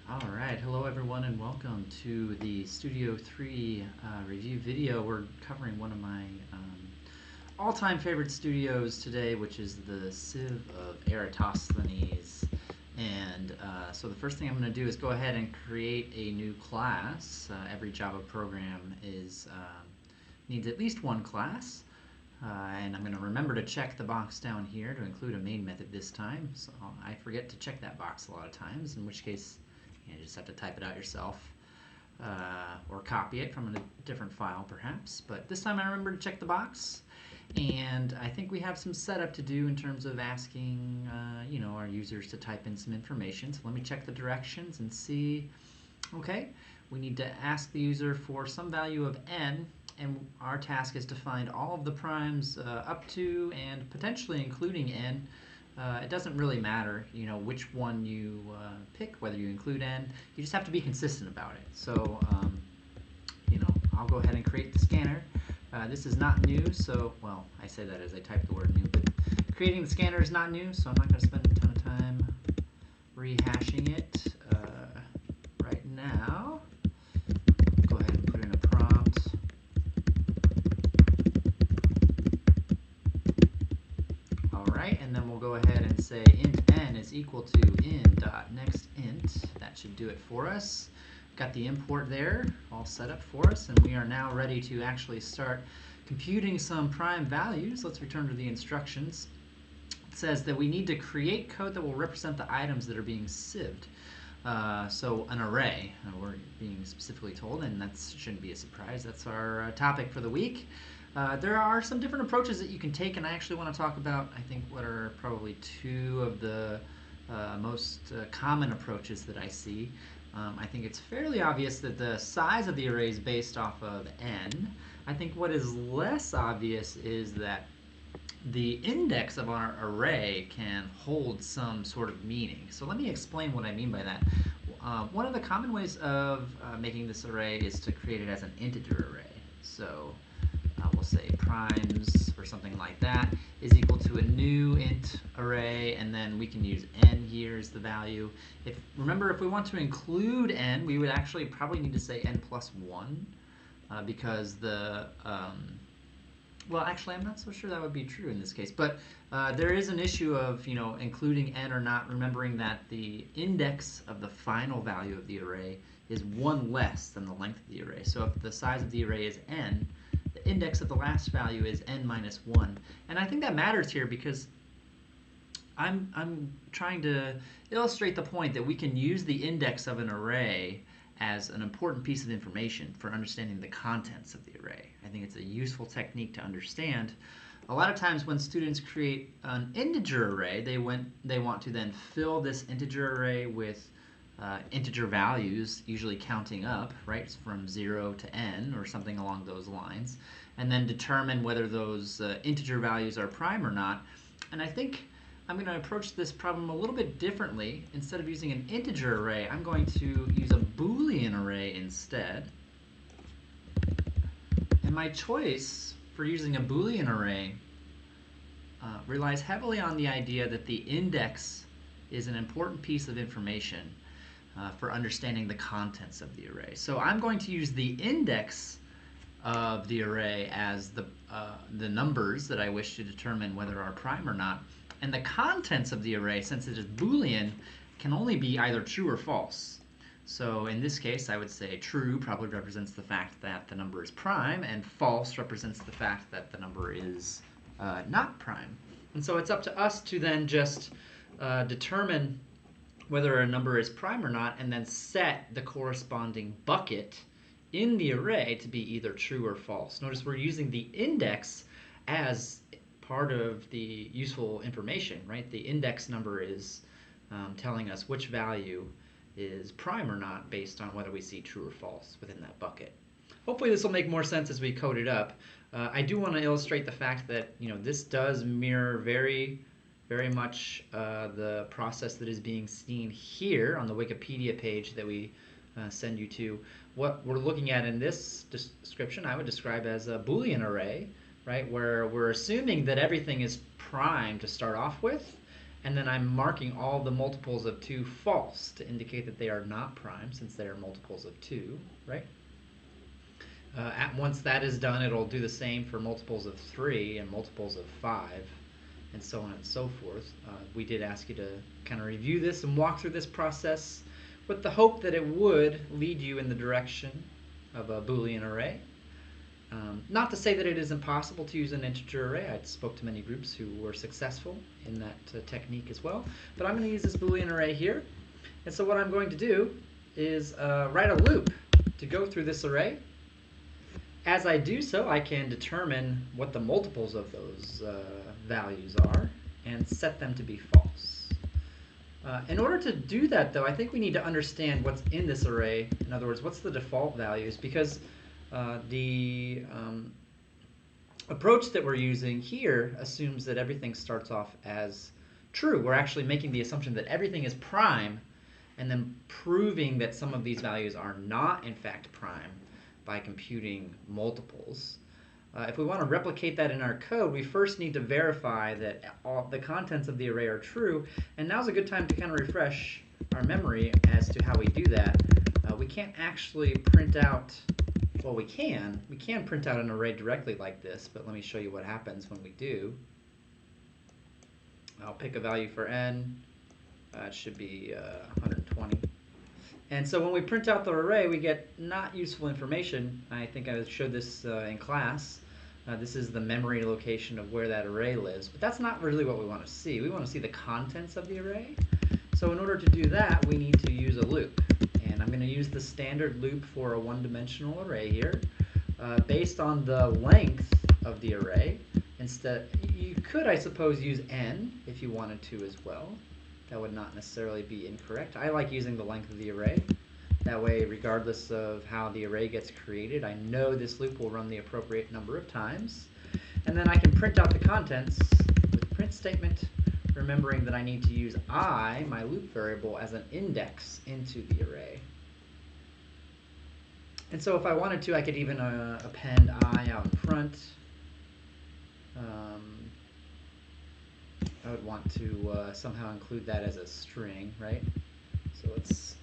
All right, hello everyone and welcome to the Studio 3 review video. We're covering one of my all-time favorite studios today, which is the Civ of Eratosthenes. And so the first thing I'm going to do is go ahead and create a new class. Every Java program needs at least one class. And I'm going to remember to check the box down here to include a main method this time. So I forget to check that box a lot of times, in which case you just have to type it out yourself or copy it from a different file perhaps. But this time I remember to check the box. And I think we have some setup to do in terms of asking our users to type in some information. So let me check the directions and see. Okay, we need to ask the user for some value of n, and our task is to find all of the primes up to and potentially including n. It doesn't really matter, which one you pick, whether you include n. You just have to be consistent about it. So, I'll go ahead and create the scanner. This is not new, so, well, I say that as I type the word new, but creating the scanner is not new, so I'm not going to spend a ton of time rehashing it right now. Go ahead and put in a prompt. Alright, and then we'll go ahead and say int n is equal to in.nextInt. That should do it for us. Got the import there all set up for us, and we are now ready to actually start computing some prime values. Let's return to the instructions. It says that we need to create code that will represent the items that are being sieved. So an array, we're being specifically told, and that shouldn't be a surprise. That's our topic for the week. There are some different approaches that you can take, and I actually want to talk about, I think, what are probably two of the most common approaches that I see. I think it's fairly obvious that the size of the array is based off of n. I think what is less obvious is that the index of our array can hold some sort of meaning. So let me explain what I mean by that. One of the common ways of making this array is to create it as an integer array. So we'll say primes or something like that is equal to a new int array, and then we can use n here as the value. Remember, if we want to include n, we would actually probably need to say n plus 1 because well, actually, I'm not so sure that would be true in this case, but there is an issue of including n or not, remembering that the index of the final value of the array is 1 less than the length of the array. So if the size of the array is n, the index of the last value is n minus 1. And I think that matters here because I'm trying to illustrate the point that we can use the index of an array as an important piece of information for understanding the contents of the array. I think it's a useful technique to understand. A lot of times when students create an integer array, they want to then fill this integer array with integer values, usually counting up, right, from 0 to n or something along those lines, and then determine whether those integer values are prime or not. And I think I'm going to approach this problem a little bit differently. Instead of using an integer array, I'm going to use a Boolean array instead. And my choice for using a Boolean array relies heavily on the idea that the index is an important piece of information for understanding the contents of the array. So I'm going to use the index of the array as the numbers that I wish to determine whether are prime or not. And the contents of the array, since it is Boolean, can only be either true or false. So in this case, I would say true probably represents the fact that the number is prime, and false represents the fact that the number is not prime. And so it's up to us to then just determine whether a number is prime or not, and then set the corresponding bucket in the array to be either true or false. Notice we're using the index as part of the useful information, right? The index number is telling us which value is prime or not based on whether we see true or false within that bucket. Hopefully this will make more sense as we code it up. I do want to illustrate the fact that this does mirror very much the process that is being seen here on the Wikipedia page that we send you to. What we're looking at in this description I would describe as a Boolean array, right, where we're assuming that everything is prime to start off with, and then I'm marking all the multiples of 2 false to indicate that they are not prime since they are multiples of 2, right? Once that is done, it'll do the same for multiples of 3 and multiples of 5, and so on and so forth. We did ask you to kind of review this and walk through this process with the hope that it would lead you in the direction of a Boolean array. Not to say that it isn't possible to use an integer array. I spoke to many groups who were successful in that technique as well. But I'm going to use this Boolean array here. And so what I'm going to do is write a loop to go through this array. As I do so, I can determine what the multiples of those values are and set them to be false. In order to do that, though, I think we need to understand what's in this array. In other words, what's the default values, because the approach that we're using here assumes that everything starts off as true. We're actually making the assumption that everything is prime and then proving that some of these values are not in fact prime by computing multiples. If we want to replicate that in our code, we first need to verify that all the contents of the array are true, and now's a good time to kind of refresh our memory as to how we do that. We can't actually print out, well, we can print out an array directly like this, but let me show you what happens when we do. I'll pick a value for n. It should be 120. And so when we print out the array, we get not useful information. I think I showed this in class. This is the memory location of where that array lives. But that's not really what we want to see. We want to see the contents of the array. So in order to do that, we need to use a loop. And I'm going to use the standard loop for a one-dimensional array here. Based on the length of the array, instead, you could, I suppose, use n if you wanted to as well. That would not necessarily be incorrect. I like using the length of the array. That way, regardless of how the array gets created, I know this loop will run the appropriate number of times. And then I can print out the contents with the print statement, remembering that I need to use I, my loop variable, as an index into the array. And so if I wanted to, I could even append I out in front. I would want to somehow include that as a string, right? So let's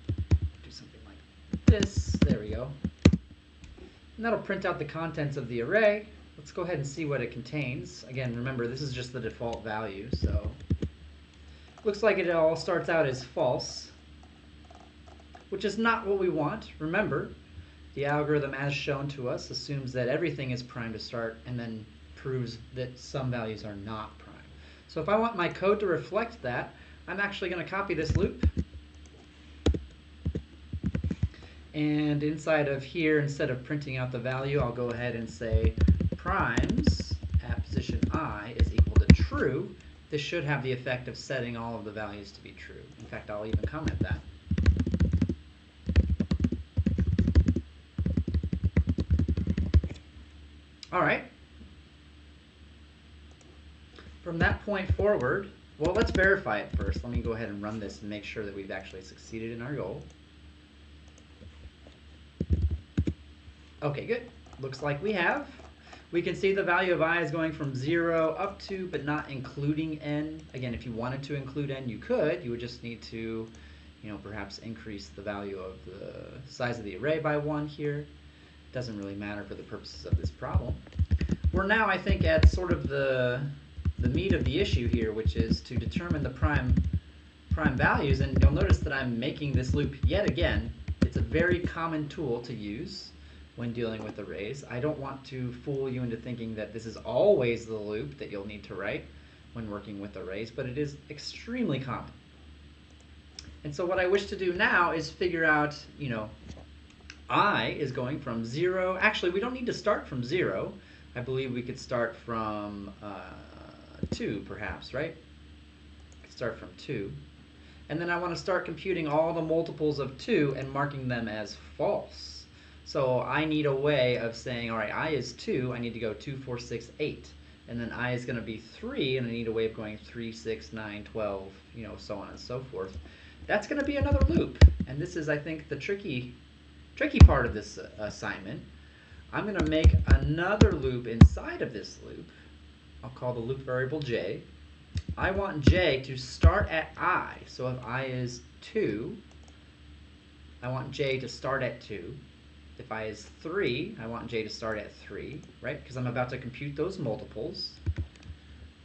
do something like this. There we go. And that'll print out the contents of the array. Let's go ahead and see what it contains. Again, remember, this is just the default value, so looks like it all starts out as false, which is not what we want. Remember, the algorithm, as shown to us, assumes that everything is prime to start and then proves that some values are not prime. So if I want my code to reflect that, I'm actually going to copy this loop. And inside of here, instead of printing out the value, I'll go ahead and say primes at position I is equal to true. This should have the effect of setting all of the values to be true. In fact, I'll even comment that. All right. From that point forward, well, let's verify it first. Let me go ahead and run this and make sure that we've actually succeeded in our goal. Okay, good. Looks like we have. We can see the value of I is going from 0 up to, but not including n. Again, if you wanted to include n, you could. You would just need to, perhaps increase the value of the size of the array by 1 here. Doesn't really matter for the purposes of this problem. We're now, I think, at sort of the meat of the issue here, which is to determine the prime values. And you'll notice that I'm making this loop yet again. It's a very common tool to use when dealing with arrays. I don't want to fool you into thinking that this is always the loop that you'll need to write when working with arrays, but it is extremely common. And so what I wish to do now is figure out, I is going from 0. Actually, we don't need to start from 0. I believe we could start from 2, perhaps, right? We could start from 2. And then I want to start computing all the multiples of 2 and marking them as false. So I need a way of saying, all right, I is 2. I need to go 2, 4, 6, 8. And then I is going to be 3, and I need a way of going 3, 6, 9, 12, so on and so forth. That's going to be another loop. And this is, I think, the tricky part of this assignment. I'm going to make another loop inside of this loop. I'll call the loop variable j. I want j to start at I. So if I is 2, I want j to start at 2. If I is 3, I want j to start at 3, right? Because I'm about to compute those multiples.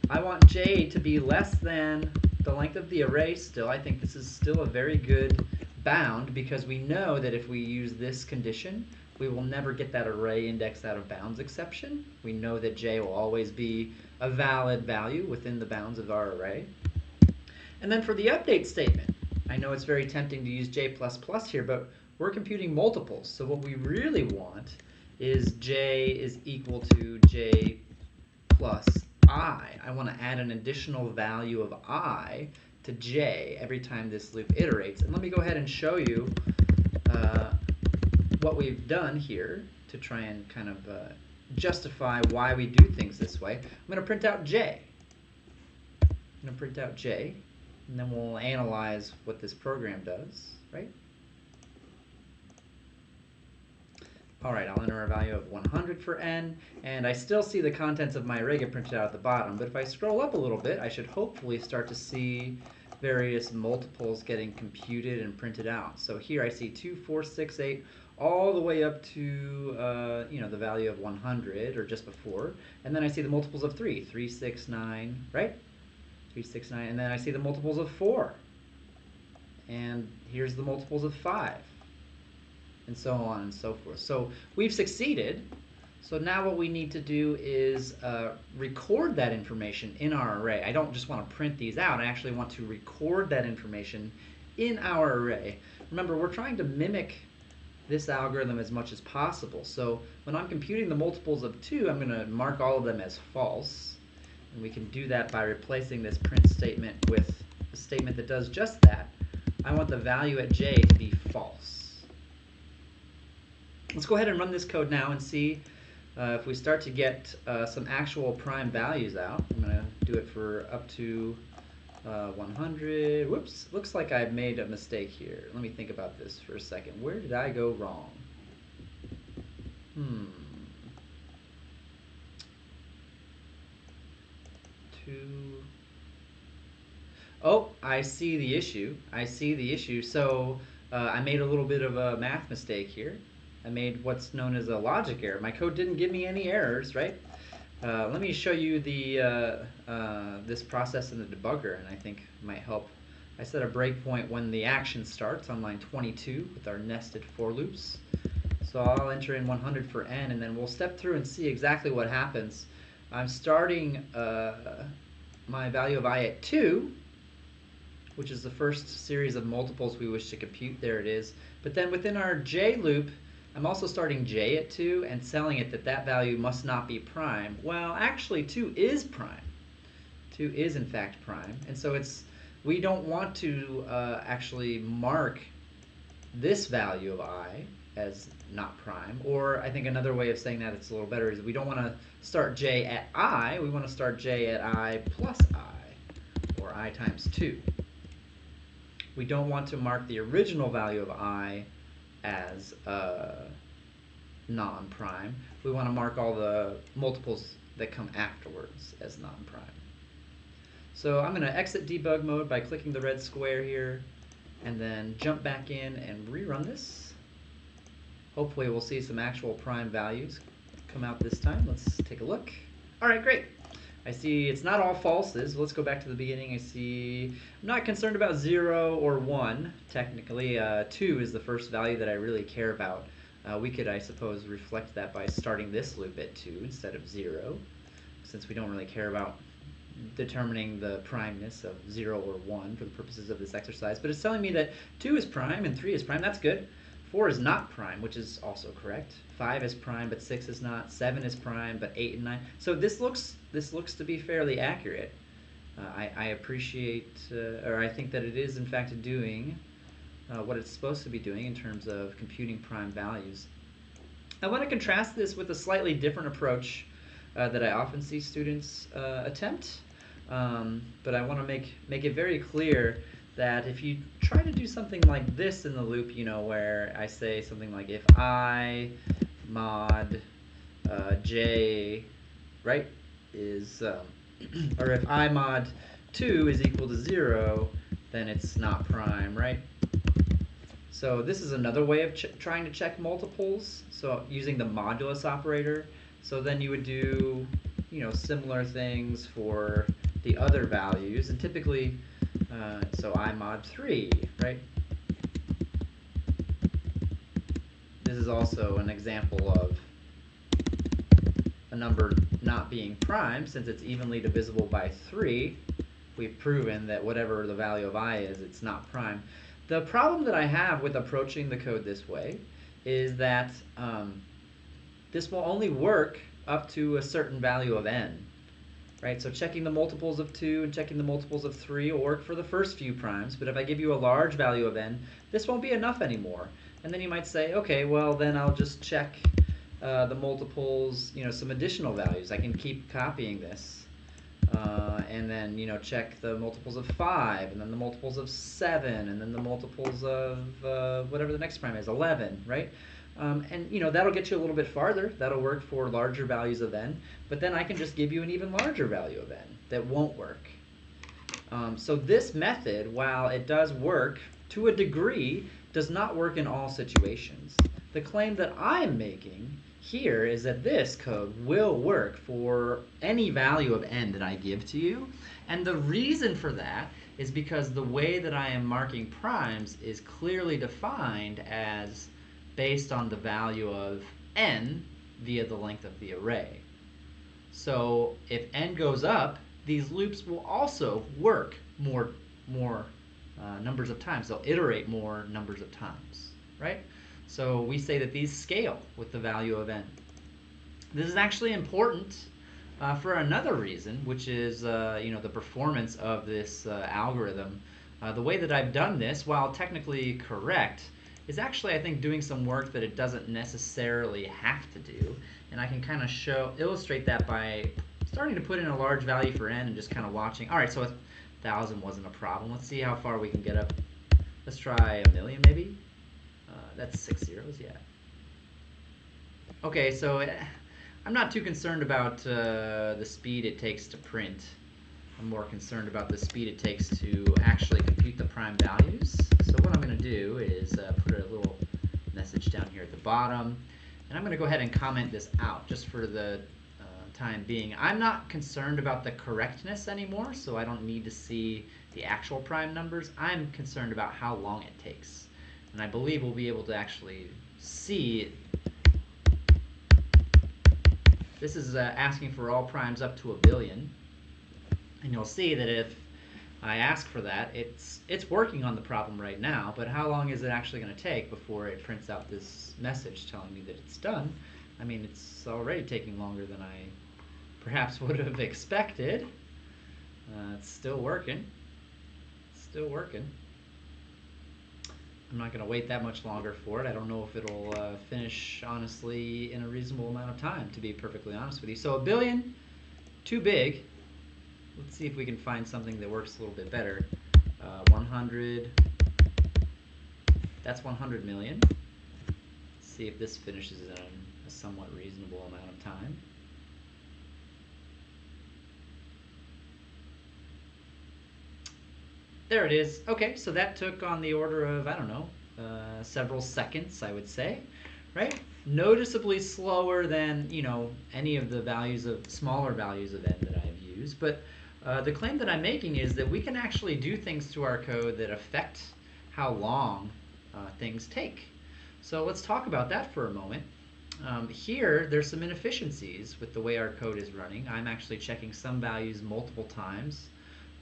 I want j to be less than the length of the array still. I think this is still a very good bound because we know that if we use this condition, we will never get that array index out of bounds exception. We know that j will always be a valid value within the bounds of our array. And then for the update statement, I know it's very tempting to use j++ here, but we're computing multiples. So what we really want is j is equal to j plus I. I want to add an additional value of I to j every time this loop iterates. And let me go ahead and show you what we've done here to try and kind of justify why we do things this way. I'm going to print out j. And then we'll analyze what this program does, right? All right, I'll enter a value of 100 for n, and I still see the contents of my array get printed out at the bottom. But if I scroll up a little bit, I should hopefully start to see various multiples getting computed and printed out. So here I see 2, 4, 6, 8, all the way up to the value of 100, or just before. And then I see the multiples of 3, 3, 6, 9, right? 3, 6, 9, and then I see the multiples of 4. And here's the multiples of 5. And so on and so forth. So we've succeeded. So now what we need to do is record that information in our array. I don't just want to print these out. I actually want to record that information in our array. Remember, we're trying to mimic this algorithm as much as possible. So when I'm computing the multiples of 2, I'm going to mark all of them as false. And we can do that by replacing this print statement with a statement that does just that. I want the value at j to be false. Let's go ahead and run this code now and see if we start to get some actual prime values out. I'm going to do it for up to 100. Whoops, looks like I made a mistake here. Let me think about this for a second. Where did I go wrong? Oh, I see the issue. So I made a little bit of a math mistake here. I made what's known as a logic error. My code didn't give me any errors, right? Let me show you this process in the debugger, and I think it might help. I set a breakpoint when the action starts on line 22 with our nested for loops. So I'll enter in 100 for n, and then we'll step through and see exactly what happens. I'm starting my value of I at 2, which is the first series of multiples we wish to compute. There it is. But then within our j loop, I'm also starting j at 2 and telling it that that value must not be prime. Well, actually 2 is prime. 2 is in fact prime. And so we don't want to actually mark this value of I as not prime. Or I think another way of saying that it's a little better is we don't want to start j at I. We want to start j at I plus I, or I times 2. We don't want to mark the original value of I as non-prime. We want to mark all the multiples that come afterwards as non-prime. So I'm going to exit debug mode by clicking the red square here, and then jump back in and rerun this. Hopefully we'll see some actual prime values come out this time. Let's take a look. All right, great. I see it's not all falses. Let's go back to the beginning. I see I'm not concerned about 0 or 1, technically. 2 is the first value that I really care about. We could, I suppose, reflect that by starting this loop at 2 instead of 0, since we don't really care about determining the primeness of 0 or 1 for the purposes of this exercise. But it's telling me that 2 is prime and 3 is prime. That's good. 4 is not prime, which is also correct. 5 is prime, but 6 is not. 7 is prime, but 8 and 9. So this looks to be fairly accurate. I appreciate, or I think that it is in fact doing what it's supposed to be doing in terms of computing prime values. I want to contrast this with a slightly different approach that I often see students attempt, but I want to make it very clear that if you try to do something like this in the loop, where I say something like if I mod j, right, is, or if I mod 2 is equal to 0, then it's not prime, right? So this is another way of trying to check multiples, so using the modulus operator. So then you would do, similar things for the other values, and typically, so I mod 3, right? This is also an example of a number not being prime. Since it's evenly divisible by 3, we've proven that whatever the value of I is, it's not prime. The problem that I have with approaching the code this way is that this will only work up to a certain value of n. Right? So checking the multiples of 2 and checking the multiples of 3 will work for the first few primes, but if I give you a large value of n, this won't be enough anymore. And then you might say, okay, well then I'll just check the multiples, some additional values. I can keep copying this. And then, check the multiples of 5, and then the multiples of 7, and then the multiples of whatever the next prime is, 11, right? And that'll get you a little bit farther. That'll work for larger values of n, but then I can just give you an even larger value of n that won't work. So this method, while it does work to a degree, does not work in all situations. The claim that I'm making here is that this code will work for any value of n that I give to you, and the reason for that is because the way that I am marking primes is clearly defined as based on the value of n via the length of the array. So if n goes up, these loops will also work more numbers of times. They'll iterate more numbers of times, right? So we say that these scale with the value of n. This is actually important for another reason, which is the performance of this algorithm. The way that I've done this, while technically correct, is actually, I think, doing some work that it doesn't necessarily have to do. And I can kind of illustrate that by starting to put in a large value for n and just kind of watching. All right, so 1,000 wasn't a problem. Let's see how far we can get up. Let's try 1,000,000 maybe. That's 6 zeros, yeah. Okay, so I'm not too concerned about the speed it takes to print. I'm more concerned about the speed it takes to actually compute the prime values. So what I'm going to do is put a little message down here at the bottom, and I'm going to go ahead and comment this out just for the time being. I'm not concerned about the correctness anymore, so I don't need to see the actual prime numbers. I'm concerned about how long it takes. And I believe we'll be able to actually see. This is asking for all primes up to 1 billion. And you'll see that if I ask for that, it's working on the problem right now, but how long is it actually going to take before it prints out this message telling me that it's done? I mean, it's already taking longer than I perhaps would have expected. It's still working. Still working. I'm not going to wait that much longer for it. I don't know if it'll finish, honestly, in a reasonable amount of time, to be perfectly honest with you. So 1 billion, too big. Let's see if we can find something that works a little bit better. 100, that's 100 million. Let's see if this finishes in a somewhat reasonable amount of time. There it is. Okay, so that took on the order of, I don't know, several seconds, I would say, right? Noticeably slower than, any of the smaller values of n that I've used. But the claim that I'm making is that we can actually do things to our code that affect how long things take. So let's talk about that for a moment. Here, there's some inefficiencies with the way our code is running. I'm actually checking some values multiple times.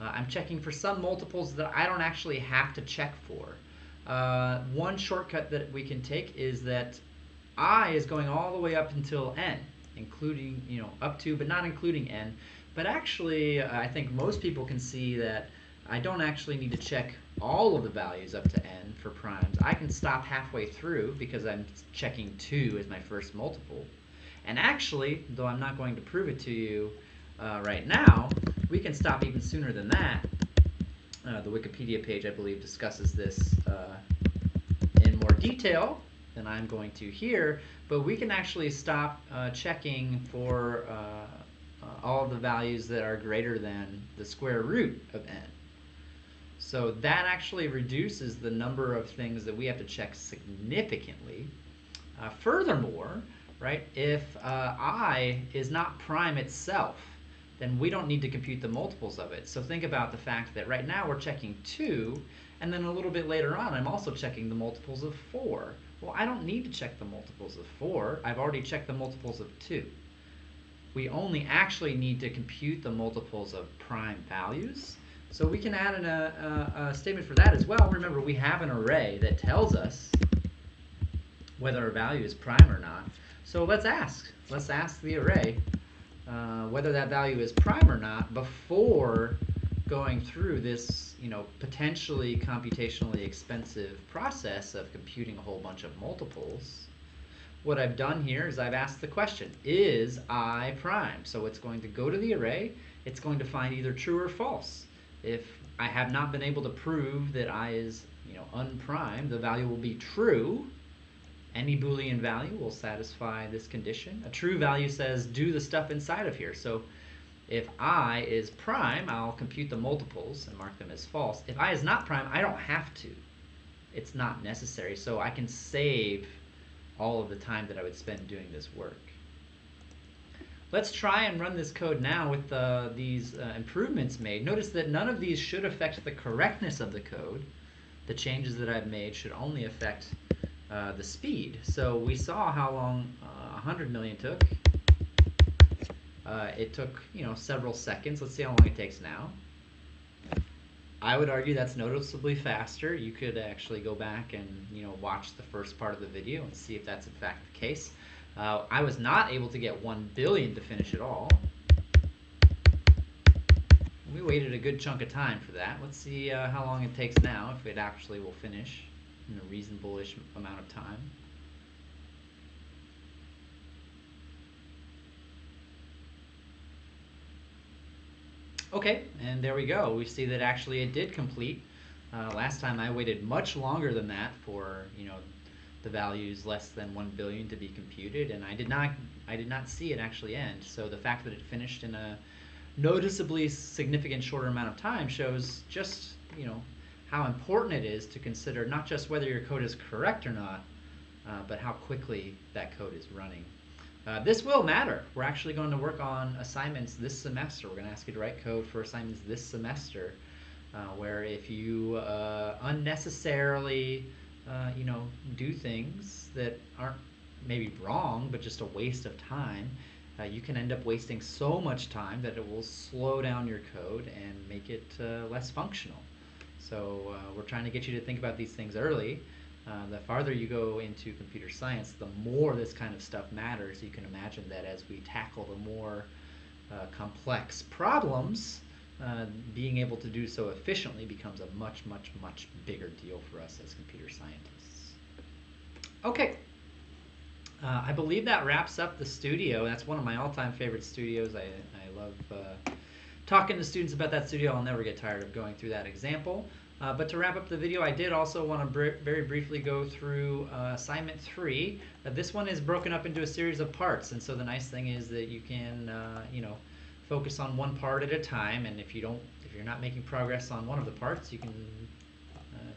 I'm checking for some multiples that I don't actually have to check for. One shortcut that we can take is that I is going all the way up until n, including, up to, but not including n. But actually, I think most people can see that I don't actually need to check all of the values up to n for primes. I can stop halfway through because I'm checking 2 as my first multiple. And actually, though I'm not going to prove it to you right now, we can stop even sooner than that. The Wikipedia page, I believe, discusses this in more detail than I'm going to here, but we can actually stop checking for all of the values that are greater than the square root of n. So that actually reduces the number of things that we have to check significantly. Furthermore, right, if I is not prime itself, then we don't need to compute the multiples of it. So think about the fact that right now we're checking 2, and then a little bit later on I'm also checking the multiples of 4. Well, I don't need to check the multiples of 4. I've already checked the multiples of 2. We only actually need to compute the multiples of prime values. So we can add a statement for that as well. Remember, we have an array that tells us whether a value is prime or not. So let's ask. Let's ask the array whether that value is prime or not before going through this, potentially computationally expensive process of computing a whole bunch of multiples. What I've done here is I've asked the question, is I prime? So it's going to go to the array. It's going to find either true or false. If I have not been able to prove that I is, unprimed, the value will be true. Any Boolean value will satisfy this condition. A true value says do the stuff inside of here. So if I is prime, I'll compute the multiples and mark them as false. If I is not prime, I don't have to. It's not necessary. So I can save all of the time that I would spend doing this work. Let's try and run this code now with these improvements made. Notice that none of these should affect the correctness of the code. The changes that I've made should only affect the speed. So we saw how long 100 million took. It took, several seconds. Let's see how long it takes now. I would argue that's noticeably faster. You could actually go back and watch the first part of the video and see if that's in fact the case. I was not able to get 1 billion to finish it all. We waited a good chunk of time for that. Let's see how long it takes now, if it actually will finish in a reasonable-ish amount of time. Okay, and there we go. We see that actually it did complete. Last time I waited much longer than that for the values less than 1 billion to be computed, and I did not see it actually end. So the fact that it finished in a noticeably significant shorter amount of time shows just how important it is to consider not just whether your code is correct or not, but how quickly that code is running. This will matter. We're actually going to work on assignments this semester. We're going to ask you to write code for assignments this semester, where if you unnecessarily do things that aren't maybe wrong, but just a waste of time, you can end up wasting so much time that it will slow down your code and make it less functional. So we're trying to get you to think about these things early. The farther you go into computer science, the more this kind of stuff matters. You can imagine that as we tackle the more complex problems, being able to do so efficiently becomes a much, much, much bigger deal for us as computer scientists. Okay. I believe that wraps up the studio. That's one of my all-time favorite studios. I love talking to students about that studio. I'll never get tired of going through that example. But to wrap up the video, I did also want to very briefly go through assignment 3. This one is broken up into a series of parts, and so the nice thing is that you can, focus on one part at a time. And if you're not making progress on one of the parts, you can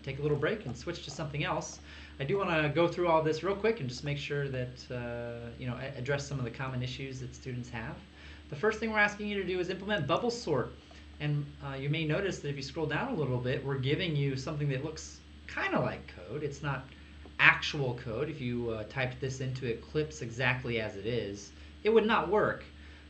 take a little break and switch to something else. I do want to go through all this real quick and just make sure that address some of the common issues that students have. The first thing we're asking you to do is implement bubble sort. And you may notice that if you scroll down a little bit, we're giving you something that looks kind of like code. It's not actual code. If you typed this into Eclipse exactly as it is, it would not work.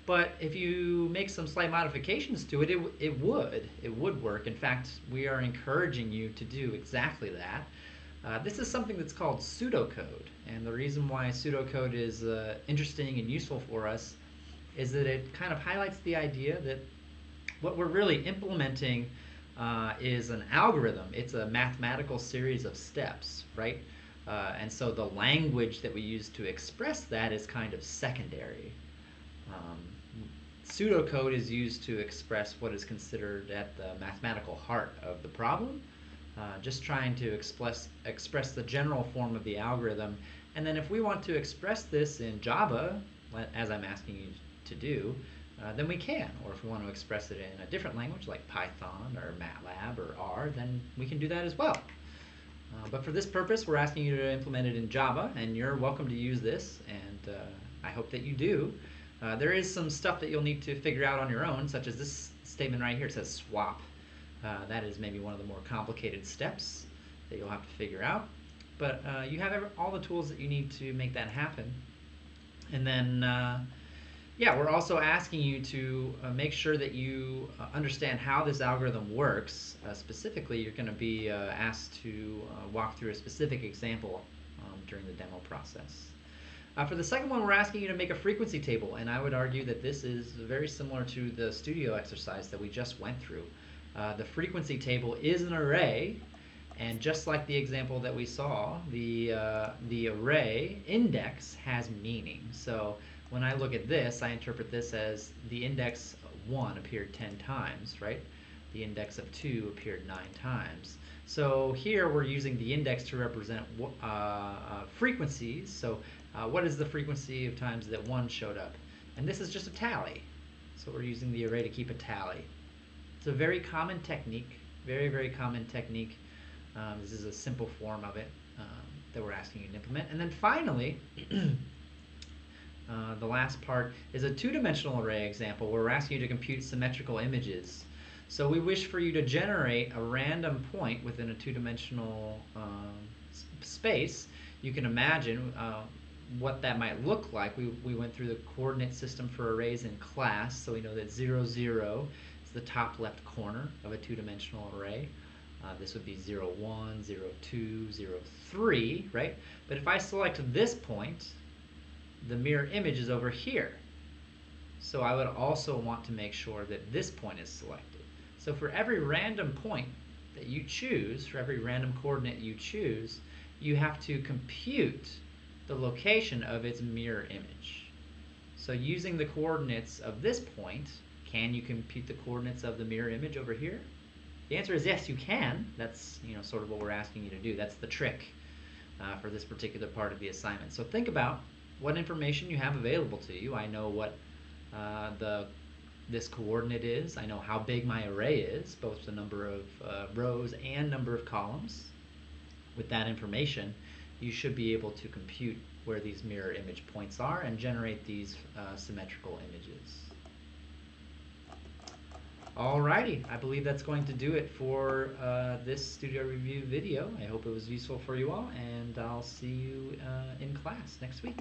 But if you make some slight modifications to it, it would work. In fact, we are encouraging you to do exactly that. This is something that's called pseudocode. And the reason why pseudocode is interesting and useful for us is that it kind of highlights the idea that what we're really implementing is an algorithm. It's a mathematical series of steps, right? And so the language that we use to express that is kind of secondary. Pseudocode is used to express what is considered at the mathematical heart of the problem, just trying to express the general form of the algorithm. And then if we want to express this in Java, as I'm asking you to do, then we can. Or if we want to express it in a different language like Python or MATLAB or R, then we can do that as well. But for this purpose, we're asking you to implement it in Java, and you're welcome to use this, and I hope that you do. There is some stuff that you'll need to figure out on your own, such as this statement right here. It says swap. That is maybe one of the more complicated steps that you'll have to figure out. But you have all the tools that you need to make that happen. And then, yeah, we're also asking you to make sure that you understand how this algorithm works. Specifically, you're going to be asked to walk through a specific example during the demo process. For the second one, we're asking you to make a frequency table, and I would argue that this is very similar to the studio exercise that we just went through. The frequency table is an array, and just like the example that we saw, the array index has meaning. So when I look at this, I interpret this as the index 1 appeared 10 times, right? The index of 2 appeared 9 times. So here we're using the index to represent frequencies. So what is the frequency of times that 1 showed up? And this is just a tally. So we're using the array to keep a tally. It's a very common technique, very, very common technique. This is a simple form of it that we're asking you to implement. And then finally, the last part is a two-dimensional array example where we're asking you to compute symmetrical images. So we wish for you to generate a random point within a two-dimensional space. You can imagine what that might look like. We went through the coordinate system for arrays in class, so we know that 0, 0 is the top left corner of a two-dimensional array. This would be 0, 1, 0, 2, 0, 3, right? But if I select this point, the mirror image is over here. So I would also want to make sure that this point is selected. So for every random point that you choose, for every random coordinate you choose, you have to compute the location of its mirror image. So using the coordinates of this point, can you compute the coordinates of the mirror image over here? The answer is yes, you can. That's sort of what we're asking you to do. That's the trick for this particular part of the assignment. So think about what information you have available to you. I know what this coordinate is. I know how big my array is, both the number of rows and number of columns. With that information, you should be able to compute where these mirror image points are and generate these symmetrical images. Alrighty, I believe that's going to do it for this studio review video. I hope it was useful for you all, and I'll see you in class next week.